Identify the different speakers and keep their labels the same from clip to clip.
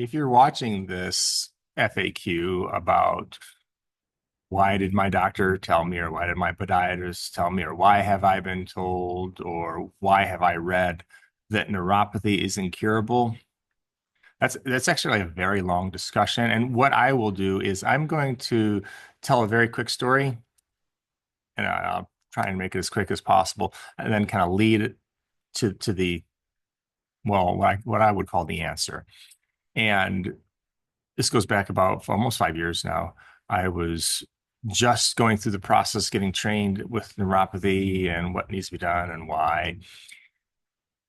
Speaker 1: if you're watching this FAQ about why did my doctor tell me, or why did my podiatrist tell me, or why have I been told, or why have I read that neuropathy is incurable? That's actually a very long discussion. And what I will do is I'm going to tell a very quick story, and I'll try and make it as quick as possible, and then kind of lead it to the well, what I would call the answer. And this goes back about almost 5 years now. I was just going through the process, getting trained with neuropathy and what needs to be done and why.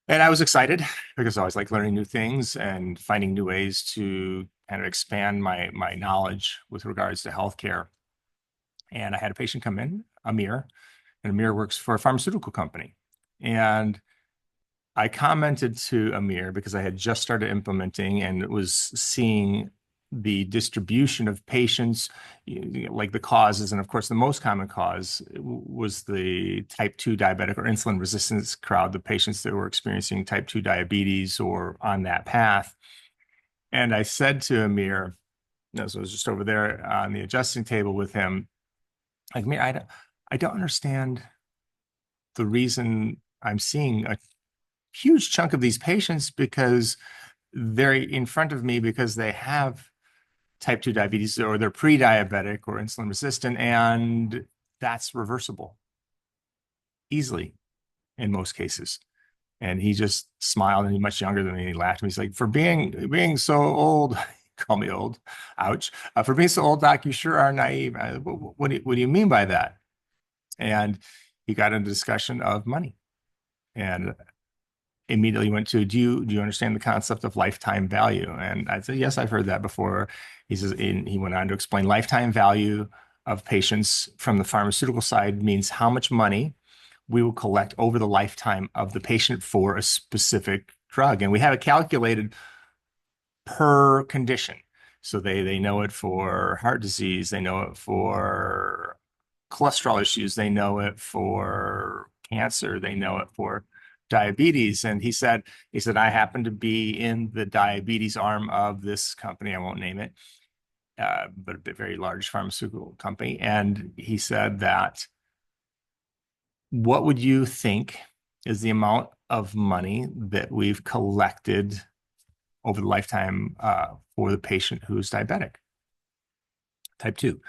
Speaker 1: And I was excited because I always like learning new things and finding new ways to kind of expand my knowledge with regards to healthcare. And I had a patient come in, Amir, and Amir works for a pharmaceutical company. And I commented to Amir because I had just started implementing and was seeing the distribution of patients, like the causes. And of course, the most common cause was the type 2 diabetic or insulin resistance crowd, the patients that were experiencing type 2 diabetes or on that path. And I said to Amir, so I was just over there on the adjusting table with him, like, Amir, I don't understand the reason I'm seeing a huge chunk of these patients because they're in front of me because they have type 2 diabetes or they're pre-diabetic or insulin resistant, and that's reversible easily in most cases. And he just smiled, and he's much younger than me. He laughed at me. He's like, for being so old, call me old, ouch. For being so old, doc, you sure are naive. What do you mean by that? And he got into discussion of money. And immediately went to, do you understand the concept of lifetime value? And I said, yes, I've heard that before. He says, and he went on to explain lifetime value of patients from the pharmaceutical side means how much money we will collect over the lifetime of the patient for a specific drug. And we have it calculated per condition. So they know it for heart disease, they know it for cholesterol issues, they know it for cancer, they know it for diabetes. And he said, I happen to be in the diabetes arm of this company. I won't name it, but a very large pharmaceutical company. And he said that, what would you think is the amount of money that we've collected over the lifetime for the patient who's diabetic, type 2?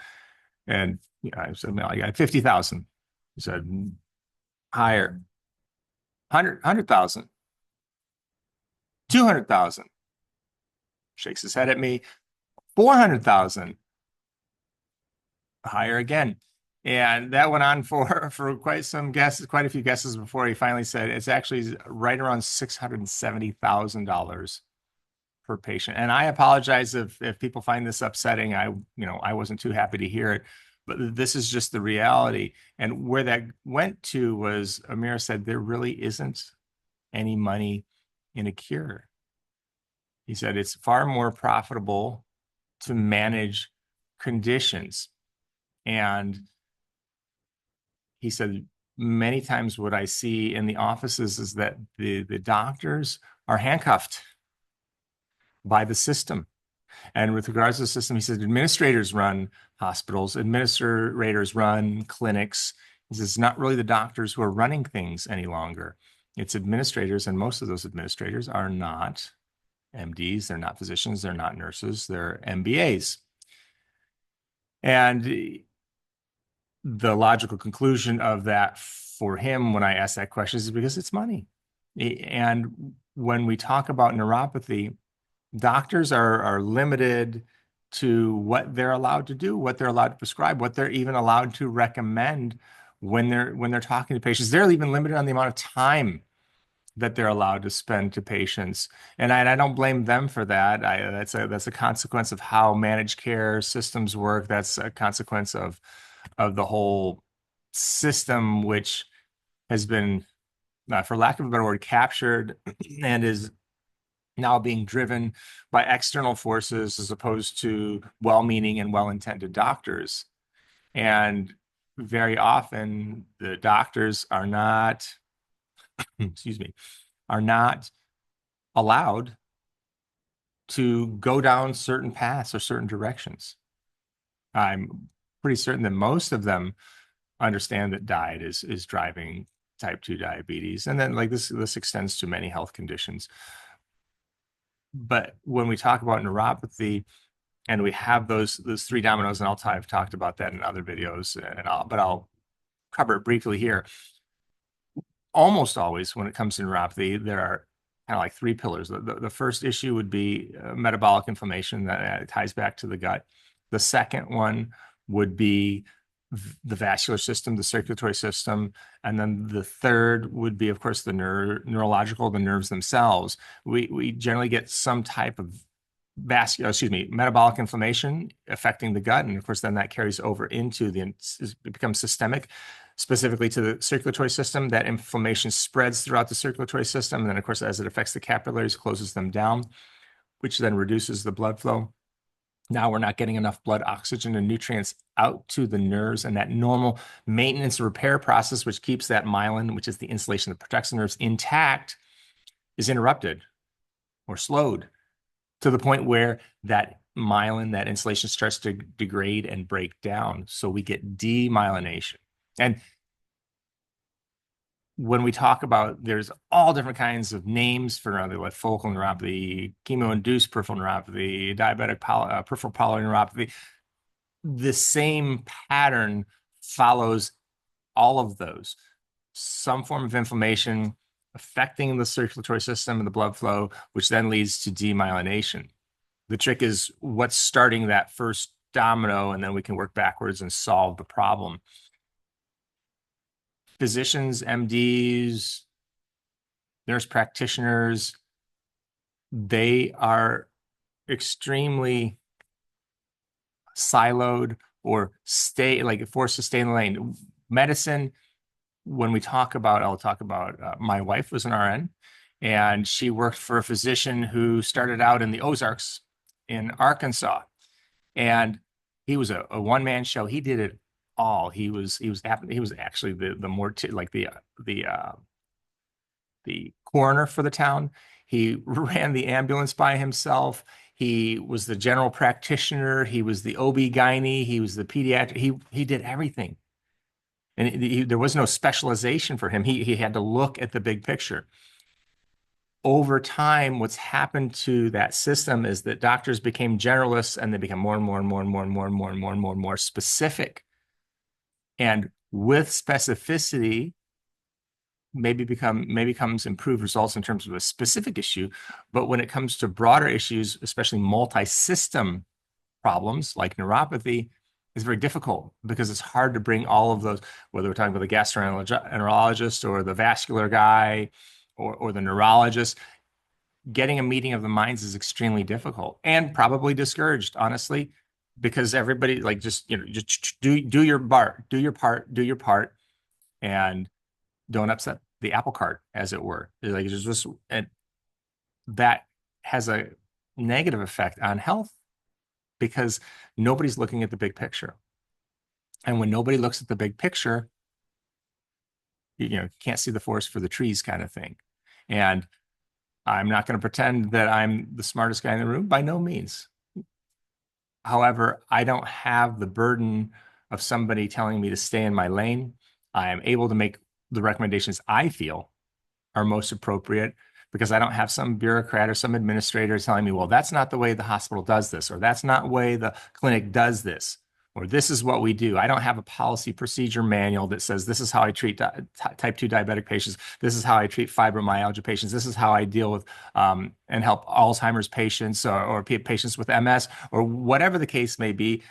Speaker 1: And I said, I got 50,000. He said, higher, 100,000, 200,000. Shakes his head at me, 400,000, higher again. And that went on for quite some guesses, quite a few guesses before he finally said it's actually right around $670,000 per patient. And I apologize if people find this upsetting. I wasn't too happy to hear it, but this is just the reality. And where that went to was Amir said there really isn't any money in a cure. He said it's far more profitable to manage conditions. And he said many times what I see in the offices is that the doctors are handcuffed by the system. And with regards to the system, he said administrators run hospitals, administrators run clinics. He says it's not really the doctors who are running things any longer. It's administrators, and most of those administrators are not MDs, they're not physicians, they're not nurses, they're MBAs. And the logical conclusion of that for him when I asked that question is because it's money. And when we talk about neuropathy, doctors are limited to what they're allowed to do, what they're allowed to prescribe, what they're even allowed to recommend when they're talking to patients. They're even limited on the amount of time that they're allowed to spend to patients. And I don't blame them for that. That's a consequence of how managed care systems work. That's a consequence of the whole system, which has been, for lack of a better word, captured and is now being driven by external forces as opposed to well-meaning and well-intended doctors. And very often the doctors are not, excuse me, are not allowed to go down certain paths or certain directions. I'm pretty certain that most of them understand that diet is driving type 2 diabetes. And then like this extends to many health conditions. But when we talk about neuropathy and we have those three dominoes, and I've talked about that in other videos, and I'll cover it briefly here. Almost always when it comes to neuropathy, there are kind of like three pillars. The first issue would be metabolic inflammation that ties back to the gut. The second one would be the vascular system, the circulatory system. And then the third would be, of course, the neurological, the nerves themselves. We generally get some type of metabolic inflammation affecting the gut. And of course, then that carries over into it becomes systemic, specifically to the circulatory system. That inflammation spreads throughout the circulatory system. And then, of course, as it affects the capillaries, closes them down, which then reduces the blood flow. Now we're not getting enough blood oxygen and nutrients out to the nerves, and that normal maintenance and repair process, which keeps that myelin, which is the insulation that protects the nerves, intact, is interrupted or slowed to the point where that myelin, that insulation starts to degrade and break down. So we get demyelination. And when we talk about, there's all different kinds of names for neuropathy, like focal neuropathy, chemo-induced peripheral neuropathy, diabetic peripheral polyneuropathy. The same pattern follows all of those. Some form of inflammation affecting the circulatory system and the blood flow, which then leads to demyelination. The trick is what's starting that first domino, and then we can work backwards and solve the problem. Physicians, MDs, nurse practitioners, they are extremely siloed or forced to stay in the lane. Medicine, when we talk about, I'll talk about my wife was an RN, and she worked for a physician who started out in the Ozarks in Arkansas, and he was a one-man show. He did it all. He was actually the coroner for the town. He ran the ambulance by himself. He was the general practitioner. He was the OB-GYN. He was the pediatric. He did everything. And there was no specialization for him. He had to look at the big picture. Over time, what's happened to that system is that doctors became generalists, and they become more specific. And with specificity, maybe comes improved results in terms of a specific issue. But when it comes to broader issues, especially multi-system problems like neuropathy, it's very difficult because it's hard to bring all of those, whether we're talking about the gastroenterologist or the vascular guy or the neurologist. Getting a meeting of the minds is extremely difficult and probably discouraged, honestly, because everybody just do your part, do your part, and don't upset the apple cart, as it were. And that has a negative effect on health because nobody's looking at the big picture. And when nobody looks at the big picture, you can't see the forest for the trees kind of thing. And I'm not going to pretend that I'm the smartest guy in the room, by no means. However, I don't have the burden of somebody telling me to stay in my lane. I am able to make the recommendations I feel are most appropriate because I don't have some bureaucrat or some administrator telling me, well, that's not the way the hospital does this, or that's not the way the clinic does this, or this is what we do. I don't have a policy procedure manual that says this is how I treat type 2 diabetic patients. This is how I treat fibromyalgia patients. This is how I deal with and help Alzheimer's patients or patients with MS or whatever the case may be,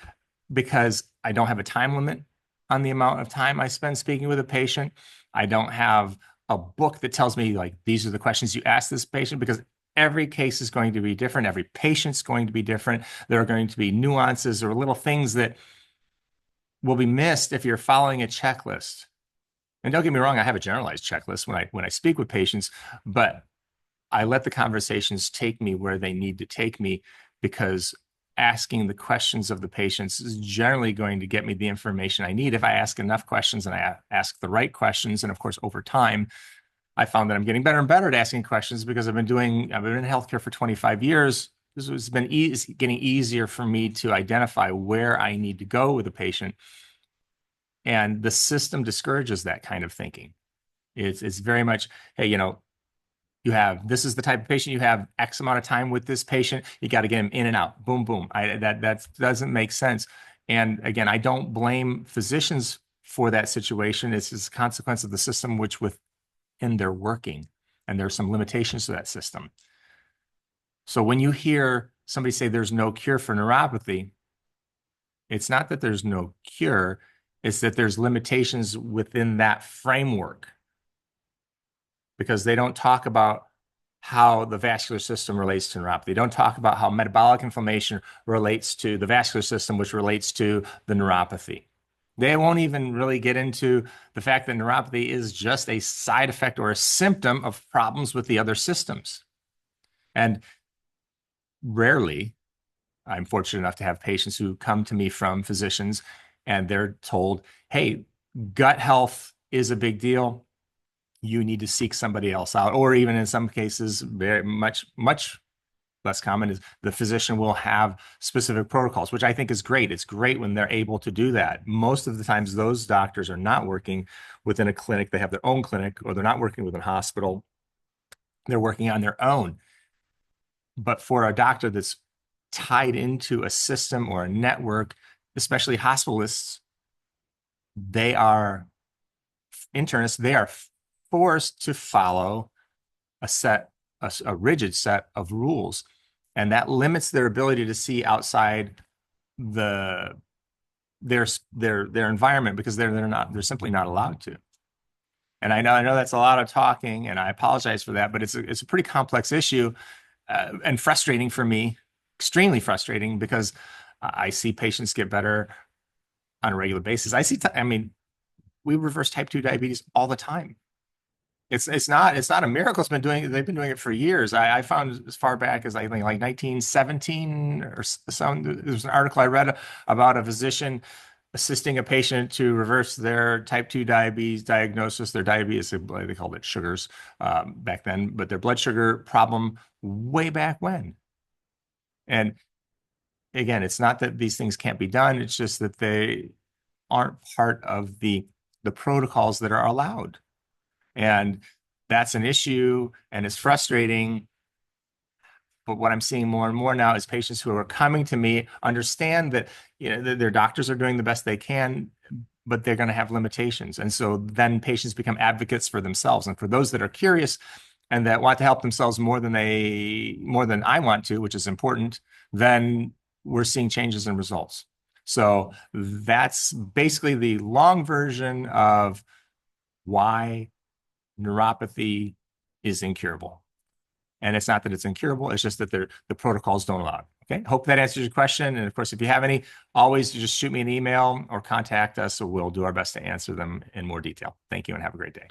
Speaker 1: because I don't have a time limit on the amount of time I spend speaking with a patient. I don't have a book that tells me these are the questions you ask this patient, because every case is going to be different. Every patient's going to be different. There are going to be nuances or little things that will be missed if you're following a checklist. And don't get me wrong, I have a generalized checklist when I speak with patients, but I let the conversations take me where they need to take me, because asking the questions of the patients is generally going to get me the information I need if I ask enough questions and I ask the right questions. And of course, over time, I found that I'm getting better and better at asking questions because I've been in healthcare for 25 years. this has been getting easier for me to identify where I need to go with a patient. And the system discourages that kind of thinking. It's very much, hey, this is the type of patient you have X amount of time with this patient. You got to get him in and out. Boom, boom. That doesn't make sense. And again, I don't blame physicians for that situation. It's a consequence of the system within they're working, and there's some limitations to that system. So when you hear somebody say there's no cure for neuropathy, it's not that there's no cure, it's that there's limitations within that framework, because they don't talk about how the vascular system relates to neuropathy. They don't talk about how metabolic inflammation relates to the vascular system, which relates to the neuropathy. They won't even really get into the fact that neuropathy is just a side effect or a symptom of problems with the other systems. And rarely, I'm fortunate enough to have patients who come to me from physicians and they're told, hey, gut health is a big deal. You need to seek somebody else out. Or even in some cases, very much less common, is the physician will have specific protocols, which I think is great. It's great when they're able to do that. Most of the times, those doctors are not working within a clinic. They have their own clinic, or they're not working within a hospital. They're working on their own. But for a doctor that's tied into a system or a network, especially hospitalists, they are internists, they are forced to follow a rigid set of rules. And that limits their ability to see outside their environment, because they're simply not allowed to. And I know that's a lot of talking, and I apologize for that, but it's a pretty complex issue, and frustrating for me, extremely frustrating, because I see patients get better on a regular basis. I mean, we reverse type 2 diabetes all the time. It's not a miracle. They've been doing it for years. I found as far back as I think like 1917 or some. There was an article I read about a physician assisting a patient to reverse their type 2 diabetes diagnosis. Their diabetes, they called it sugars back then, but their blood sugar problem way back when. And again, it's not that these things can't be done. It's just that they aren't part of the protocols that are allowed. And that's an issue, and it's frustrating. But what I'm seeing more and more now is patients who are coming to me understand that their doctors are doing the best they can, but they're going to have limitations. And so then patients become advocates for themselves. And for those that are curious and that want to help themselves more than I want to, which is important, then we're seeing changes in results. So that's basically the long version of why neuropathy is incurable. And it's not that it's incurable, it's just that the protocols don't allow it. Okay, hope that answers your question. And of course, if you have any, always just shoot me an email or contact us, so we'll do our best to answer them in more detail. Thank you and have a great day.